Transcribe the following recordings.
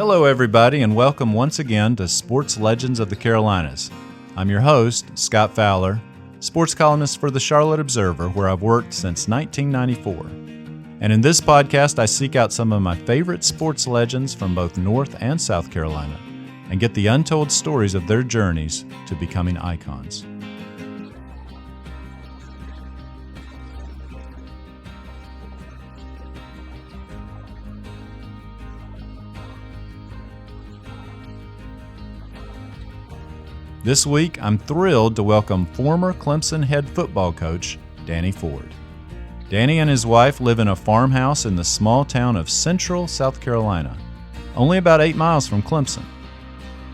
Hello, everybody, and welcome once again to Sports Legends of the Carolinas. I'm your host, Scott Fowler, sports columnist for the Charlotte Observer, where I've worked since 1994. And in this podcast, I seek out some of my favorite sports legends from both North and South Carolina and get the untold stories of their journeys to becoming icons. This week, I'm thrilled to welcome former Clemson head football coach, Danny Ford. Danny and his wife live in a farmhouse in the small town of Central, South Carolina, only about 8 miles from Clemson.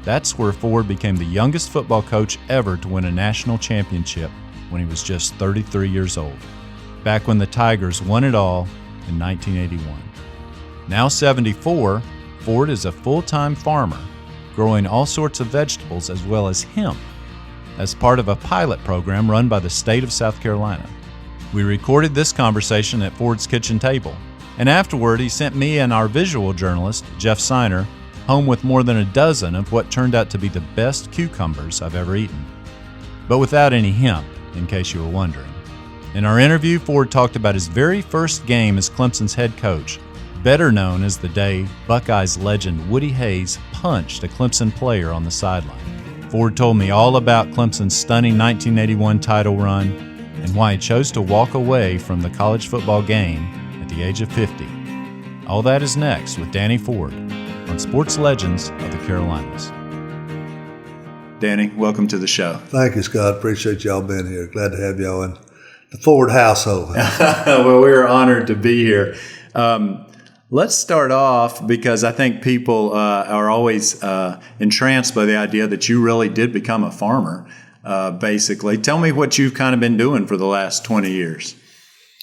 That's where Ford became the youngest football coach ever to win a national championship when he was just 33 years old, back when the Tigers won it all in 1981. Now 74, Ford is a full-time farmer, growing all sorts of vegetables as well as hemp as part of a pilot program run by the state of South Carolina. We recorded this conversation at Ford's kitchen table, and afterward he sent me and our visual journalist, Jeff Seiner, home with more than a dozen of what turned out to be the best cucumbers I've ever eaten. But without any hemp, in case you were wondering. In our interview, Ford talked about his very first game as Clemson's head coach, better known as the day Buckeyes legend Woody Hayes punched a Clemson player on the sideline. Ford told me all about Clemson's stunning 1981 title run and why he chose to walk away from the college football game at the age of 50. All that is next with Danny Ford on Sports Legends of the Carolinas. Danny, welcome to the show. Thank you, Scott. Appreciate y'all being here. Glad to have y'all in the Ford household. Well, we're honored to be here. Let's start off because I think people are always entranced by the idea that you really did become a farmer, basically. Tell me what you've kind of been doing for the last 20 years.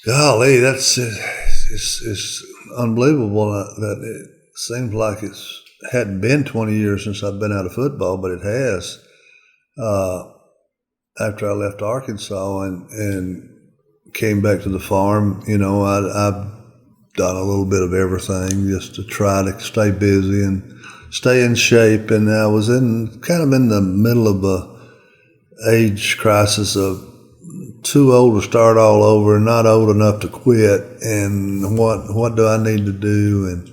Golly, it's unbelievable that it seems like it hadn't been 20 years since I've been out of football, but it has. After I left Arkansas and came back to the farm, you know, I've done a little bit of everything just to try to stay busy and stay in shape. And I was in the middle of a age crisis of too old to start all over and not old enough to quit. And what do I need to do? And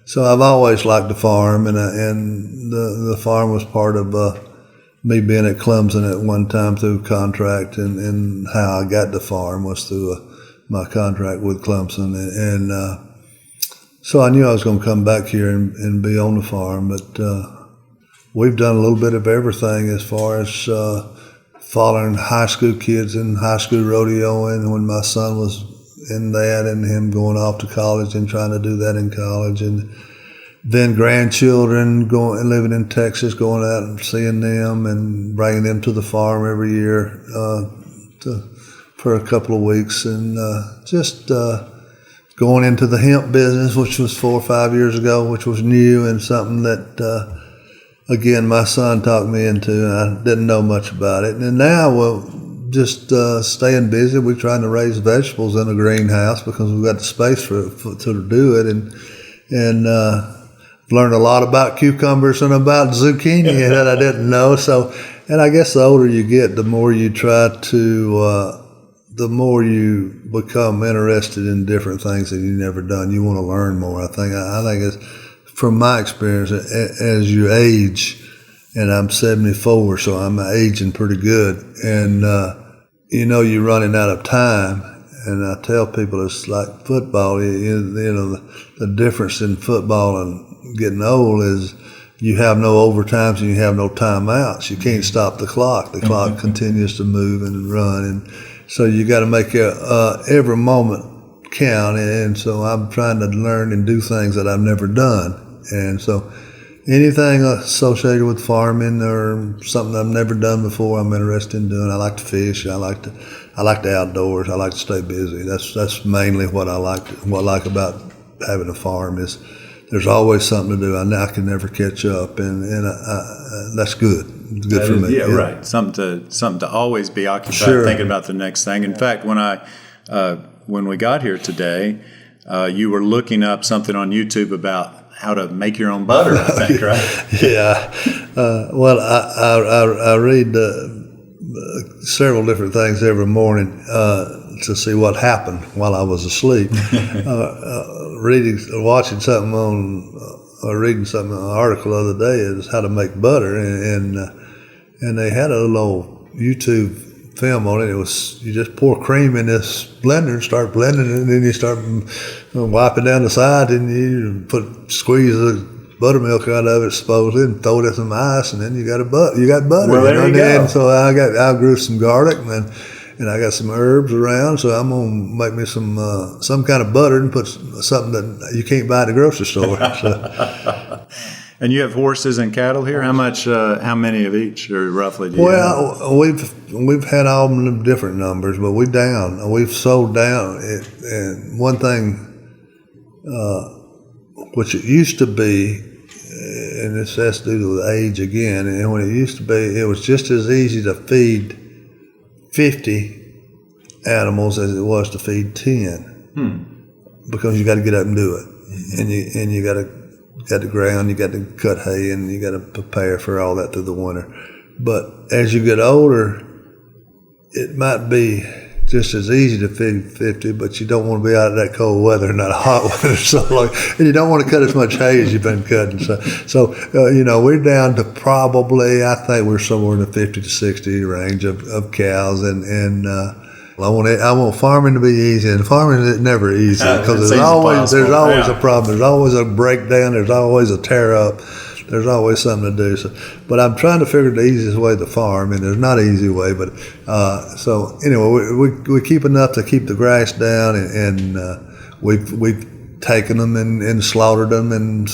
so I've always liked the farm, and the farm was part of me being at Clemson at one time through contract, and how I got the farm was through my contract with Clemson, and so I knew I was going to come back here and be on the farm. But we've done a little bit of everything as far as following high school kids in high school rodeoing when my son was in that, and him going off to college and trying to do that in college, and then grandchildren going and living in Texas, going out and seeing them and bringing them to the farm every year for a couple of weeks, and just going into the hemp business, which was 4 or 5 years ago, which was new and something that, again, my son talked me into, and I didn't know much about it. And now we're just staying busy. We're trying to raise vegetables in a greenhouse because we've got the space to do it, and learned a lot about cucumbers and about zucchini that I didn't know. So, and I guess the older you get, the more you try to the more you become interested in different things that you've never done. You want to learn more. I think it's, from my experience, as you age, and I'm 74, so I'm aging pretty good, and you're running out of time. And I tell people it's like football. The difference in football and getting old is you have no overtimes and you have no timeouts. You can't stop the clock. The clock continues to move and run, and so you got to make every moment count. And so I'm trying to learn and do things that I've never done. And so anything associated with farming or something I've never done before, I'm interested in doing. I like to fish. I like the outdoors. I like to stay busy. That's mainly what I like. What I like about having a farm is there's always something to do. I can never catch up, and that's good. It's good for me. Yeah, right. Something to always be occupied thinking about the next thing. In fact, when we got here today, you were looking up something on YouTube about how to make your own butter, I think, right? Yeah. Well, I read several different things every morning to see what happened while I was asleep. Watching something reading something, an article the other day is how to make butter, and they had a little YouTube film on it. It was, you just pour cream in this blender and start blending it, and then you start wiping down the side, and you squeeze the buttermilk out of it, supposedly, and throw it in some ice, and then you got butter. Well, there you go. And so I grew some garlic, and I got some herbs around, so I'm gonna make me some kind of butter and put something that you can't buy at the grocery store. So. And you have horses and cattle here. How many of each, or roughly? Do you have? We've had all the different numbers, but we've sold down. And one thing, which it used to be, and this has to do with age again. And when it used to be, it was just as easy to feed 50 animals as it was to feed 10, because you got to get up and do it, and you got the ground, you got to cut hay, and you got to prepare for all that through the winter. But as you get older, it might be just as easy to feed 50, but you don't want to be out in that cold weather and that hot weather, and you don't want to cut as much hay as you've been cutting. So we're down to probably, I think we're somewhere in the 50 to 60 range of cows, and I want farming to be easy, and farming is never easy, because there's always a problem. There's always a breakdown. There's always a tear up. There's always something to do. So, but I'm trying to figure the easiest way to farm, and there's not an easy way. But so anyway, we keep enough to keep the grass down, and we've taken them and slaughtered them and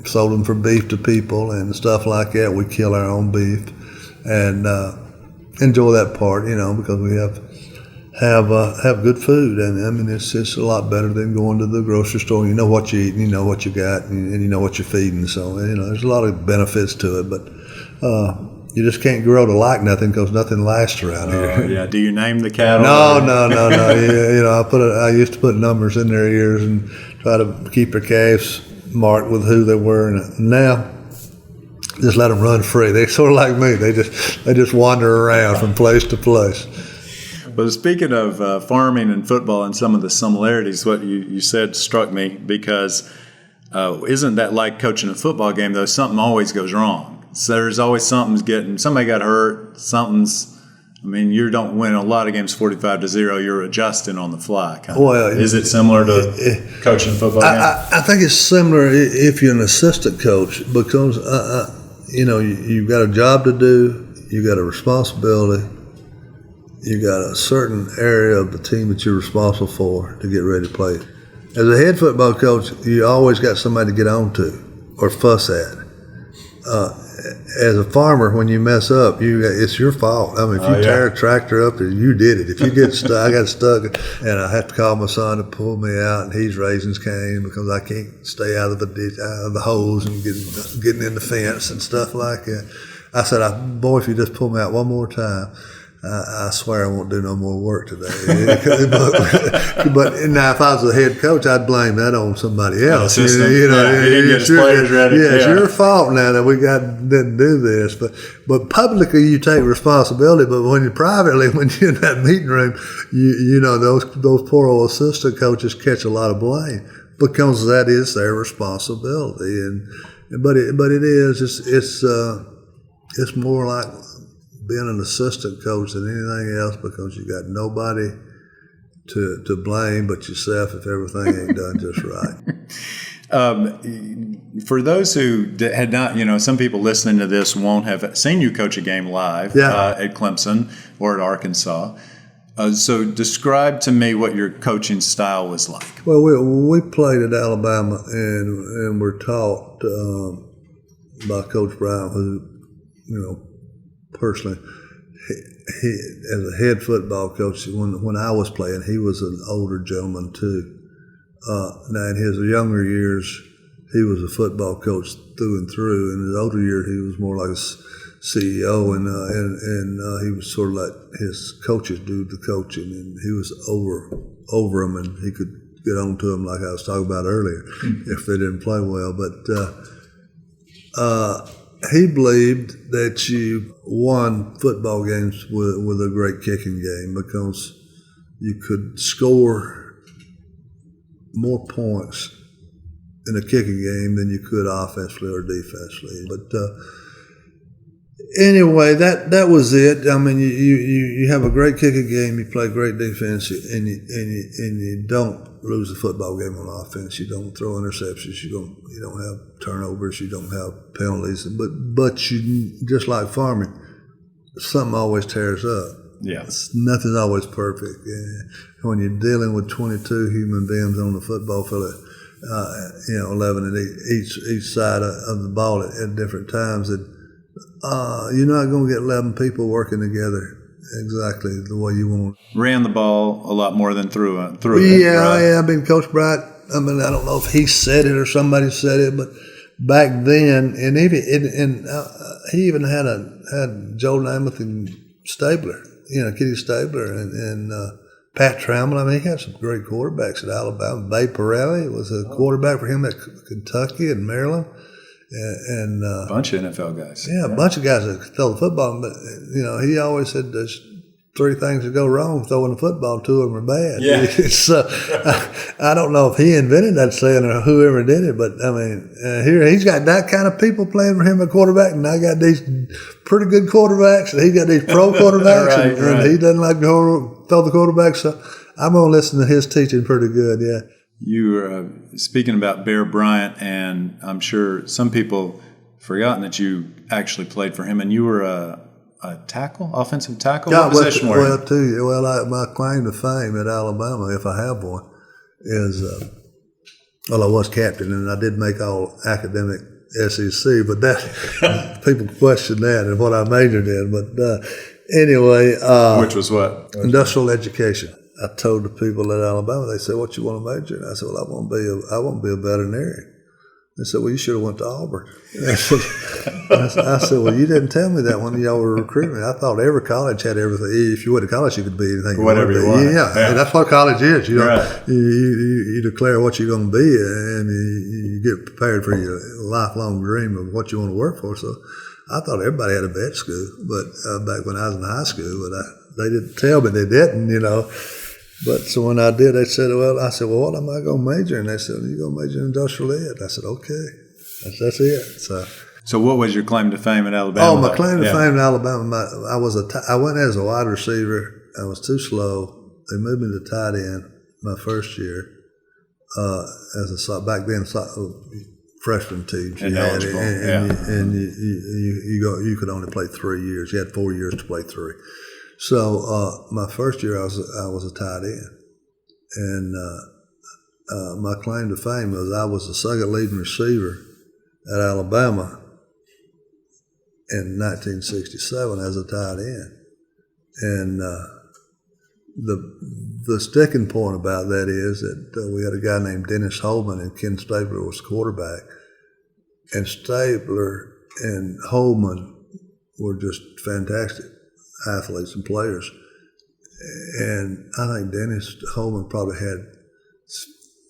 sold them for beef to people and stuff like that. We kill our own beef and enjoy that part, because we have good food, and I mean it's a lot better than going to the grocery store. You know what you eat, and you know what you got, and you know what you're feeding. So there's a lot of benefits to it, but you just can't grow to like nothing, because nothing lasts around here. Yeah. Do you name the cattle? No. I used to put numbers in their ears and try to keep their calves marked with who they were, and now just let them run free. They're sort of like me. They just wander around from place to place. Well, speaking of farming and football and some of the similarities, what you said struck me, because isn't that like coaching a football game, though? Something always goes wrong. So there's always somebody got hurt, you don't win a lot of games 45-0. You're adjusting on the fly. Is it similar to coaching a football game? I think it's similar if you're an assistant coach, because you've got a job to do, you got a responsibility, you got a certain area of the team that you're responsible for to get ready to play. As a head football coach, you always got somebody to get on to or fuss at. As a farmer, when you mess up, it's your fault. If you tear a tractor up, you did it. If you get stuck, I got stuck, and I have to call my son to pull me out, and he's raising his cane because I can't stay out of the ditch, out of the hose, and getting in the fence and stuff like that. I said, boy, if you just pull me out one more time, I swear I won't do no more work today. but now, if I was the head coach, I'd blame that on somebody else. He didn't get his players ready. Yeah, it's your fault now that we didn't do this. But publicly, you take responsibility. But when privately, when you're in that meeting room, those poor old assistant coaches catch a lot of blame, because that is their responsibility. But it is. It's more like being an assistant coach than anything else, because you got nobody to blame but yourself if everything ain't done just right. For those who had not, some people listening to this won't have seen you coach a game live at Clemson or at Arkansas. So describe to me what your coaching style was like. Well, we played at Alabama, and we're taught by Coach Brown, who, personally, he as a head football coach, when I was playing, he was an older gentleman too. Now in his younger years, he was a football coach through and through. In his older years, he was more like a CEO, and he was sort of like his coaches do the coaching, and he was over them, and he could get on to them like I was talking about earlier if they didn't play well. But he believed that you won football games with a great kicking game because you could score more points in a kicking game than you could offensively or defensively. But anyway, that was it. I mean, you have a great kicking game, you play great defense, and you don't lose a football game on offense. You don't throw interceptions. You don't have turnovers. You don't have penalties. But you, just like farming, something always tears up. Yeah, nothing's always perfect. When you're dealing with 22 human beings on the football field, 11 at each side of the ball at different times, and you're not going to get 11 people working together exactly the way you want. Ran the ball a lot more than threw it. Yeah, right? Yeah. I've been Coach Bright. I mean, I don't know if he said it or somebody said it, but back then, and he even had Joe Namath and Stabler, Kitty Stabler and Pat Trammell. I mean, he had some great quarterbacks at Alabama. Bay Pirelli was a quarterback for him at Kentucky and Maryland. And a bunch of NFL guys. Yeah, a bunch of guys that could throw the football. But, he always said there's 3 things that go wrong with throwing the football, 2 of them are bad. Yeah. So I don't know if he invented that saying or whoever did it, but, I mean, here he's got that kind of people playing for him at quarterback, and I got these pretty good quarterbacks, and he got these pro quarterbacks, right. And he doesn't like to throw the quarterback, so I'm going to listen to his teaching pretty good, yeah. You were speaking about Bear Bryant, and I'm sure some people forgotten that you actually played for him, and you were a tackle, offensive tackle? Yeah, what position were you? My claim to fame at Alabama, if I have one, is, I was captain, and I did make all academic SEC, but that people question that and what I majored in. But anyway. Which was what? Industrial education. I told the people at Alabama, they said, "What you want to major in?" I said, "Well, I want to be a veterinarian." They said, "Well, you should have went to Auburn." I said, "Well, you didn't tell me that when y'all were recruiting me. I thought every college had everything. If you went to college, you could be anything. Whatever you want. Yeah, that's what college is. Right. You declare what you're going to be, and you get prepared for your lifelong dream of what you want to work for." So I thought everybody had a vet school, but back when I was in high school, but they didn't tell me they didn't, But so when I did, they said, I said, "Well, what am I going to major in?" They said, "You're going to major in industrial ed." I said, "Okay." That's it. So what was your claim to fame at Alabama? Oh, my claim to fame at Alabama, I went as a wide receiver. I was too slow. They moved me to tight end my first year back then, freshman teams. And eligible, and you could only play 3 years. You had 4 years to play 3. So my first year I was a tight end, and my claim to fame was I was the second leading receiver at Alabama in 1967 as a tight end, and the sticking point about that is that we had a guy named Dennis Holman and Ken Stabler was quarterback, and Stabler and Holman were just fantastic athletes and players, and I think Dennis Holman probably had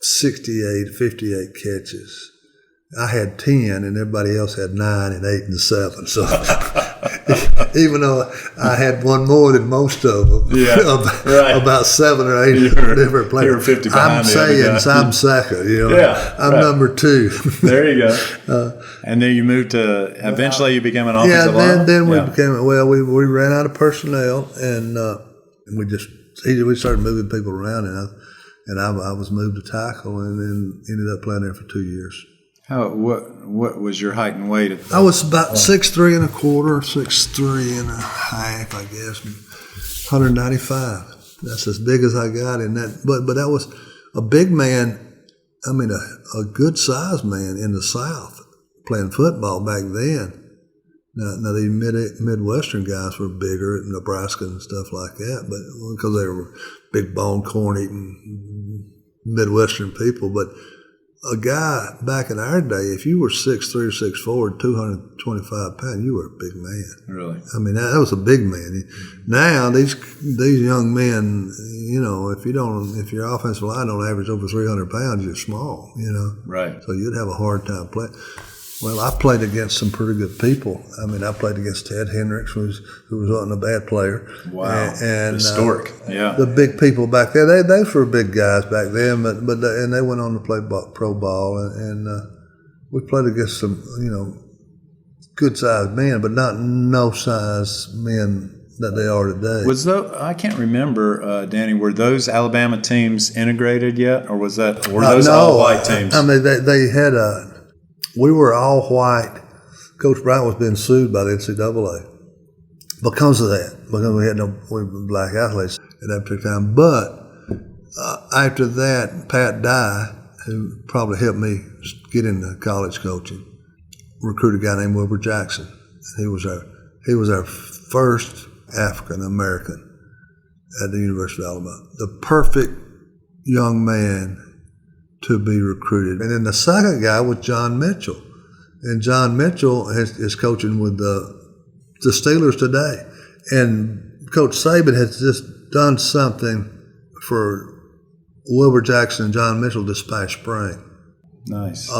58 catches. I had 10, and everybody else had 9 and 8 and 7. So even though I had one more than most of them, about 7 or 8 different players, you were 50 behind I'm saying I'm second. I'm number 2. There you go. And then you moved to. Eventually, you became an offensive lineman. Then we became. Well, we ran out of personnel, and we started moving people around, and I was moved to tackle, and then ended up playing there for 2 years. What was your height and weight? I was about 6'3" and a quarter, 6'3" and a half, I guess, 195. That's as big as I got in that. But that was a big man. I mean, a good sized man in the South playing football back then. Now the Midwestern guys were bigger, Nebraska and stuff like that, but because they were big bone, corn eating Midwestern people, but. a guy back in our day, if you were 6'3" or 6'4", 225 pounds, you were a big man. Really? I mean, that was a big man. Now these young men, you know, if your offensive line don't average over 300 pounds, you're small. You know, right? So you'd have a hard time playing. Well, I played against some pretty good people. I mean, I played against Ted Hendricks, who wasn't a bad player. Wow, and historic. Yeah, the big people back there, they were big guys back then, but they went on to play pro ball, and we played against some, you know, good sized men, but not no size men that they are today. I can't remember, Danny. Were those Alabama teams integrated yet, or were those all white teams? I mean, they had we were all white. Coach Bryant was being sued by the NCAA because of that, because we had no black athletes at that particular time. But after that, Pat Dye, who probably helped me get into college coaching, recruited a guy named Wilbur Jackson. He was our first African American at the University of Alabama. The perfect young man to be recruited. And then the second guy was John Mitchell. And John Mitchell is coaching with the Steelers today. And Coach Saban has just done something for Wilbur Jackson and John Mitchell this past spring. Nice.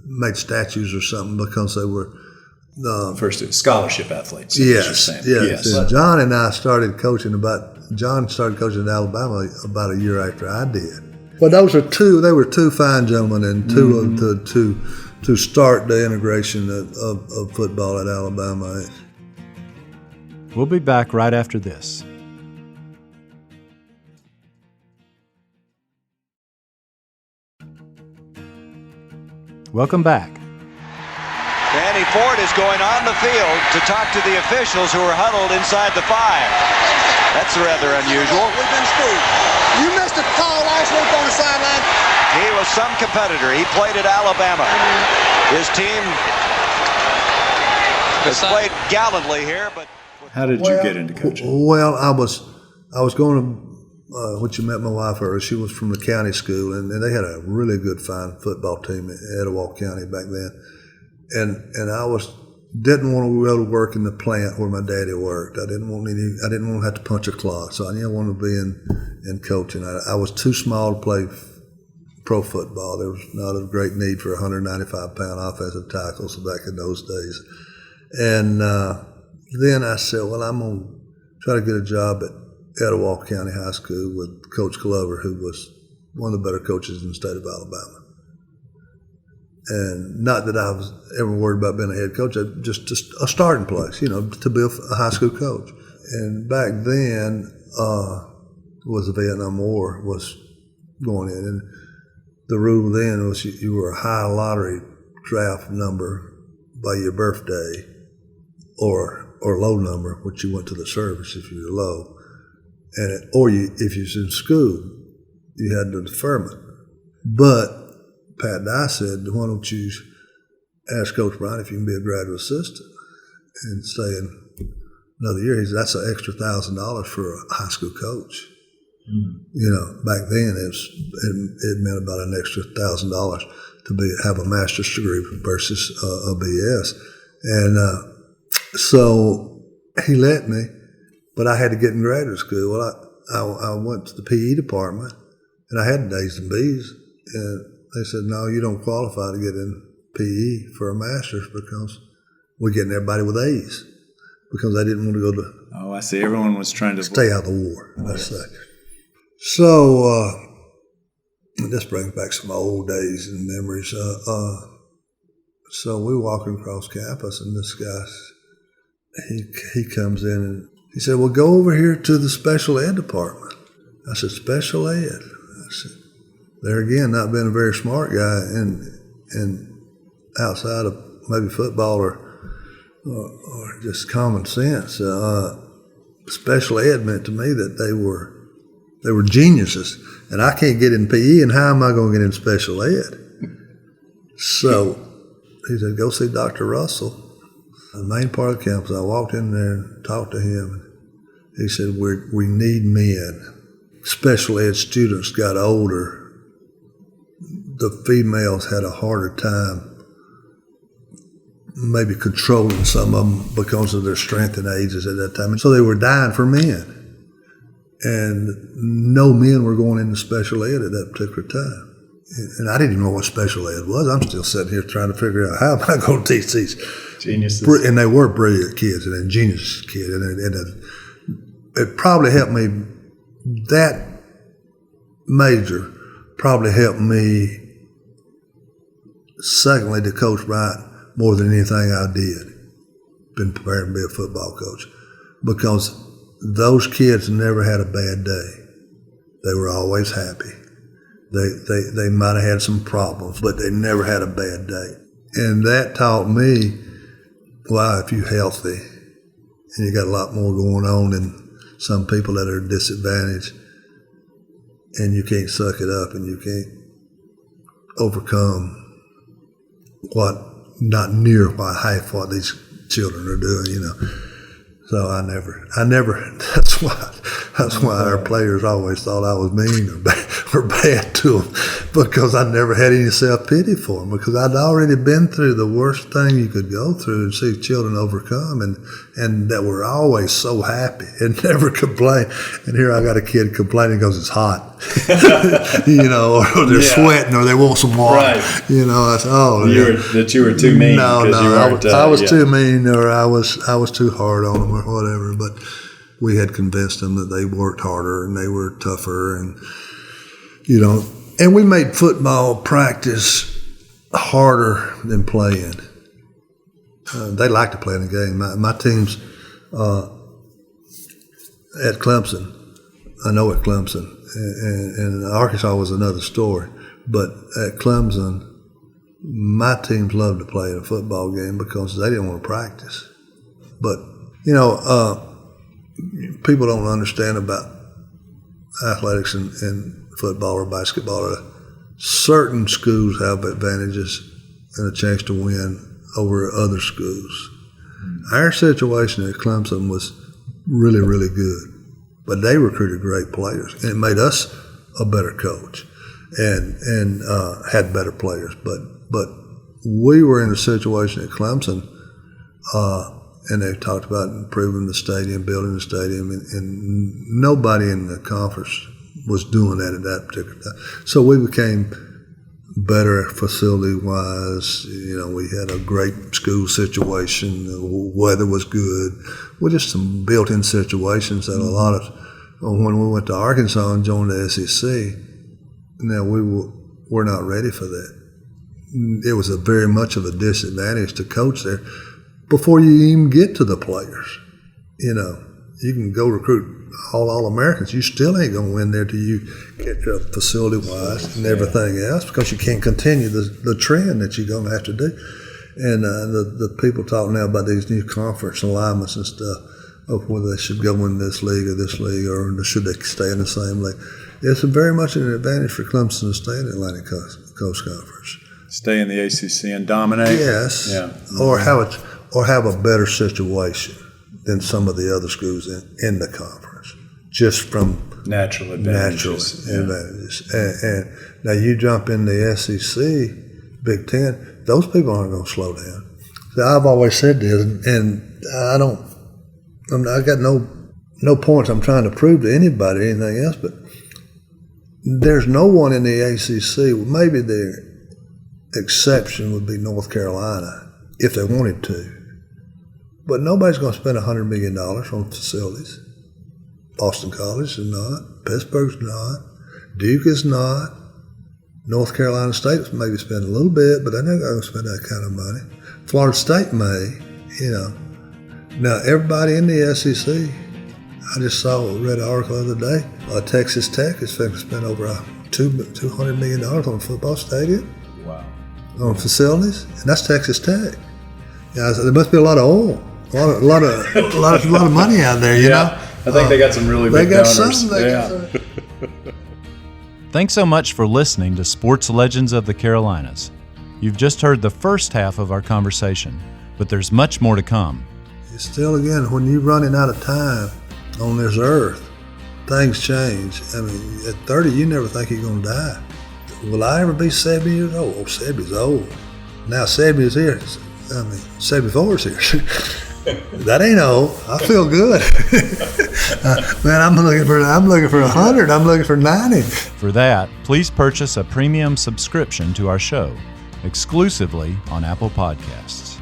Made statues or something because they were first scholarship athletes. Yes. And John and I started coaching John started coaching in Alabama about a year after I did. But they were two fine gentlemen, and to start the integration of football at Alabama. We'll be back right after this. Welcome back. Danny Ford is going on the field to talk to the officials who are huddled inside the 5. That's rather unusual. We've been screwed. You missed a call last week on the sideline. He was some competitor. He played at Alabama. His team has played gallantly here, but how did you get into coaching? Well, I was going to, which you met my wife earlier. She was from the county school, and they had a really good, fine football team in Etowah County back then. And I didn't want to go to work in the plant where my daddy worked. I didn't want to have to punch a clock. So I wanted to be in coaching. I was too small to play pro football. There was not a great need for 195-pound offensive tackles back in those days. And then I said, well, I'm going to try to get a job at Etowah County High School with Coach Glover, who was one of the better coaches in the state of Alabama. And not that I was ever worried about being a head coach, just a starting place, to be a high school coach. And back then was the Vietnam War was going in. And the rule then was you were a high lottery draft number by your birthday or low number, which you went to the service if you were low. And if you was in school, you had the deferment. But Pat Dye said, why don't you ask Coach Bryant if you can be a graduate assistant and stay in another year? He said, that's an extra $1,000 for a high school coach. Back then it meant about an extra $1,000 to have a master's degree versus a BS. And so he let me, but I had to get in graduate school. Well, I went to the PE department, and I had A's and B's, and they said, no, you don't qualify to get in PE for a master's because we're getting everybody with A's because they didn't want to go to. Oh, I see. Everyone was trying to stay out of the war, let's say. So this brings back some old days and memories. So we walking across campus, and this guy, he comes in and he said, well, go over here to the special ed department. I said, special ed? I said, there again, not being a very smart guy and outside of maybe football or just common sense. Special ed meant to me that they were geniuses, and I can't get in PE, and how am I going to get in special ed? So he said, go see Dr. Russell, the main part of the campus. I walked in there and talked to him. He said, we need men. Special ed students got older the females had a harder time maybe controlling some of them because of their strength and ages at that time. And so they were dying for men. And no men were going into special ed at that particular time. And I didn't even know what special ed was. I'm still sitting here trying to figure out how am I going to teach these geniuses. And they were brilliant kids and genius kids. And it probably helped me, that major probably helped me, secondly, to coach right more than anything I did, been prepared to be a football coach. Because those kids never had a bad day. They were always happy. They might have had some problems, but they never had a bad day. And that taught me, wow, if you're healthy and you got a lot more going on than some people that are disadvantaged, and you can't suck it up and you can't overcome not near half what these children are doing, you know. So I never. That's why our players always thought I was mean or bad to them, because I never had any self-pity for them, because I'd already been through the worst thing you could go through and see children overcome, and that were always so happy and never complain. And here I got a kid complaining because it's hot, you know, or they're sweating or they want some water. Right. You know, I said, that you were too mean. No, I was too mean, or I was too hard on them or whatever. But we had convinced them that they worked harder and they were tougher, and you know, and we made football practice harder than playing. They like to play in the game. My teams at Clemson, I know at Clemson, and Arkansas was another story, but at Clemson, my teams loved to play in a football game because they didn't want to practice. But, you know, people don't understand about athletics and football or basketball. Certain schools have advantages and a chance to win over other schools. Our situation at Clemson was really, really good, but they recruited great players, and it made us a better coach and had better players. But we were in a situation at Clemson, and they talked about improving the stadium, building the stadium, and nobody in the conference was doing that at that particular time. So we became better facility-wise. You know, we had a great school situation. The weather was good. Well, just some built-in situations that a lot of, when we went to Arkansas and joined the SEC, now we were not ready for that. It was very much of a disadvantage to coach there before you even get to the players. You know, you can go recruit all Americans. You still ain't going to win there till you get facility-wise and everything else, because you can't continue the trend that you're going to have to do. And the people talk now about these new conference alignments and stuff, of whether they should go in this league, or should they stay in the same league. It's very much an advantage for Clemson to stay in the Atlantic Coast Conference. Stay in the ACC and dominate? Yes. Yeah. Or have a better situation than some of the other schools in the conference, just from natural advantages. And now you jump in the SEC, Big Ten, those people aren't going to slow down. So I've always said this, and I got no points I'm trying to prove to anybody or anything else, but there's no one in the ACC, maybe the exception would be North Carolina, if they wanted to. But nobody's going to spend $100 million on facilities. Boston College is not. Pittsburgh's not. Duke is not. North Carolina State maybe spend a little bit, but they're not going to spend that kind of money. Florida State may, you know. Now, everybody in the SEC, I just read an article the other day, Texas Tech is going to spend over $200 million on a football stadium. Wow. On facilities, and that's Texas Tech. Yeah, so there must be a lot of oil. A lot of money out there, you know. I think they got some really big donors. Thanks so much for listening to Sports Legends of the Carolinas. You've just heard the first half of our conversation, but there's much more to come. It's still, again, when you're running out of time on this earth, things change. I mean, at 30, you never think you're going to die. will I ever be 70 years old? Oh, 70's old. Now 70 is here. 74 is here. That ain't old. I feel good. Man, I'm looking for 100. I'm looking for 90. For that, please purchase a premium subscription to our show, exclusively on Apple Podcasts.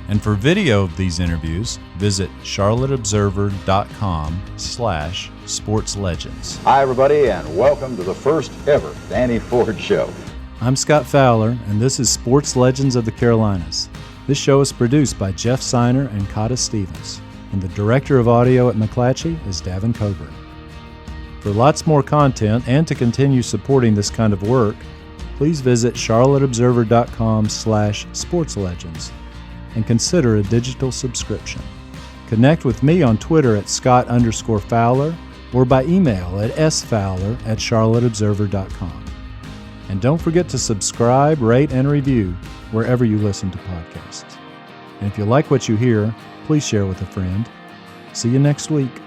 And for video of these interviews, visit charlotteobserver.com/sportslegends. Hi, everybody, and welcome to the first ever Danny Ford Show. I'm Scott Fowler, and this is Sports Legends of the Carolinas. This show is produced by Jeff Seiner and Cotta Stevens, and the director of audio at McClatchy is Davin Coburn. For lots more content and to continue supporting this kind of work, please visit charlotteobserver.com/sportslegends and consider a digital subscription. Connect with me on Twitter at Scott_Fowler or by email at sfowler@charlotteobserver.com. And don't forget to subscribe, rate, and review wherever you listen to podcasts. And if you like what you hear, please share with a friend. See you next week.